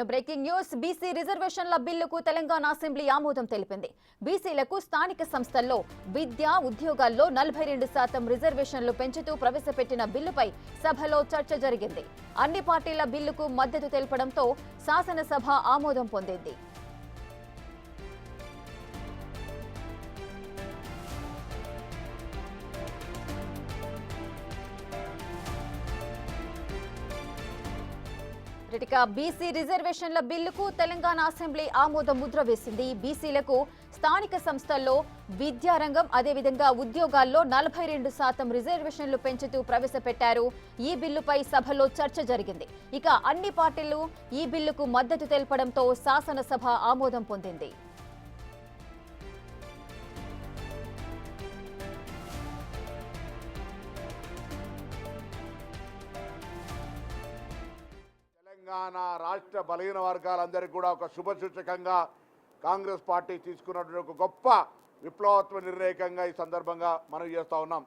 Breaking news. BC రిజర్వేషన్ల బిల్లుకు Telangana assembly ఆమోదం తెలిపింది. బీసీలకు స్థానిక సంస్థల్లో విద్య, ఉద్యోగాల్లో 42% రిజర్వేషన్లు పెంచుతూ ప్రవేశపెట్టిన బిల్లుపై సభలో చర్చ జరిగింది. అన్ని పార్టీల బిల్లుకు మద్దతు తెలపడంతో శాసనసభ ఆమోదం పొందింది. బీసీ రిజర్వేషన్ల బిల్లుకు తెలంగాణ అసెంబ్లీ ఆమోద ముద్ర వేసింది. బీసీలకు స్థానిక సంస్థల్లో విద్యారంగం, అదేవిధంగా ఉద్యోగాల్లో 42% రిజర్వేషన్లు పెంచుతూ ప్రవేశపెట్టారు. ఈ బిల్లుపై సభలో చర్చ జరిగింది. ఇక అన్ని పార్టీలు ఈ బిల్లుకు మద్దతు తెలపడంతో శాసనసభ ఆమోదం పొందింది. తెలంగాణ రాష్ట్ర బలహీన వర్గాలందరికీ కూడా ఒక శుభసూచకంగా కాంగ్రెస్ పార్టీ తీసుకున్నటువంటి ఒక గొప్ప విప్లవాత్మక నిర్ణయంగా ఈ సందర్భంగా మనం చేస్తూ ఉన్నాం.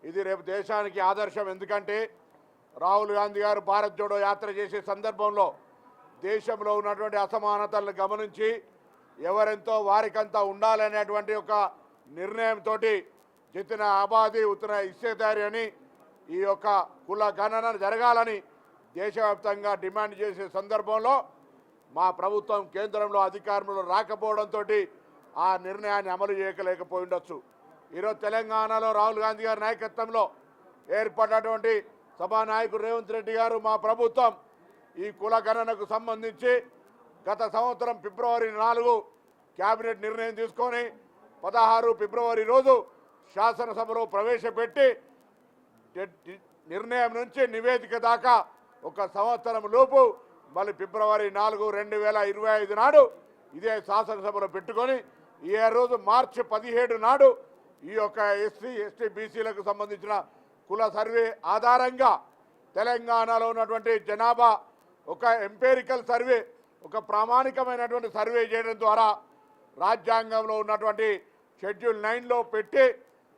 ఇది రేపు దేశానికి ఆదర్శం. ఎందుకంటే రాహుల్ గాంధీ గారు భారత్ జోడో యాత్ర చేసే సందర్భంలో దేశంలో ఉన్నటువంటి అసమానతలను గమనించి ఎవరెంతో వారికంతా ఉండాలనేటువంటి ఒక నిర్ణయంతో జితిన ఆబాదీ ఉత్తర ఇస్సేదారి అని ఈ యొక్క కుల గణన జరగాలని దేశవ్యాప్తంగా డిమాండ్ చేసే సందర్భంలో మా ప్రభుత్వం కేంద్రంలో అధికారంలో రాకపోవడంతో ఆ నిర్ణయాన్ని అమలు చేయలేకపోయి ఉండొచ్చు. ఈరోజు తెలంగాణలో రాహుల్ గాంధీ గారి నాయకత్వంలో ఏర్పడినటువంటి సభానాయకుడు రేవంత్ రెడ్డి గారు మా ప్రభుత్వం ఈ కుల గణనకు సంబంధించి గత సంవత్సరం ఫిబ్రవరి 4 కేబినెట్ నిర్ణయం తీసుకొని 16 ఫిబ్రవరి రోజు శాసనసభలో ప్రవేశపెట్టి నిర్ణయం నుంచి నివేదిక దాకా ఒక సంవత్సరం లోపు మళ్ళీ ఫిబ్రవరి 4, 2025 నాడు ఇదే శాసనసభలో పెట్టుకొని ఈ రోజు మార్చి 17 నాడు ఈ యొక్క ఎస్సీ, ఎస్టీ, బీసీలకు సంబంధించిన కుల సర్వే ఆధారంగా తెలంగాణలో ఉన్నటువంటి జనాభా ఒక ఎంపీరికల్ సర్వే, ఒక ప్రామాణికమైనటువంటి సర్వే చేయడం ద్వారా రాజ్యాంగంలో ఉన్నటువంటి షెడ్యూల్ 9లో పెట్టి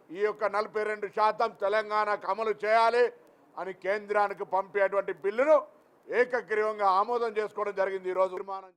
ఈ యొక్క 42% తెలంగాణకు అమలు చేయాలి అని కేంద్రానికి పంపేటువంటి బిల్లును ఏకగ్రీవంగా ఆమోదం చేసుకోవడం జరిగింది. ఈరోజు నిర్మాణం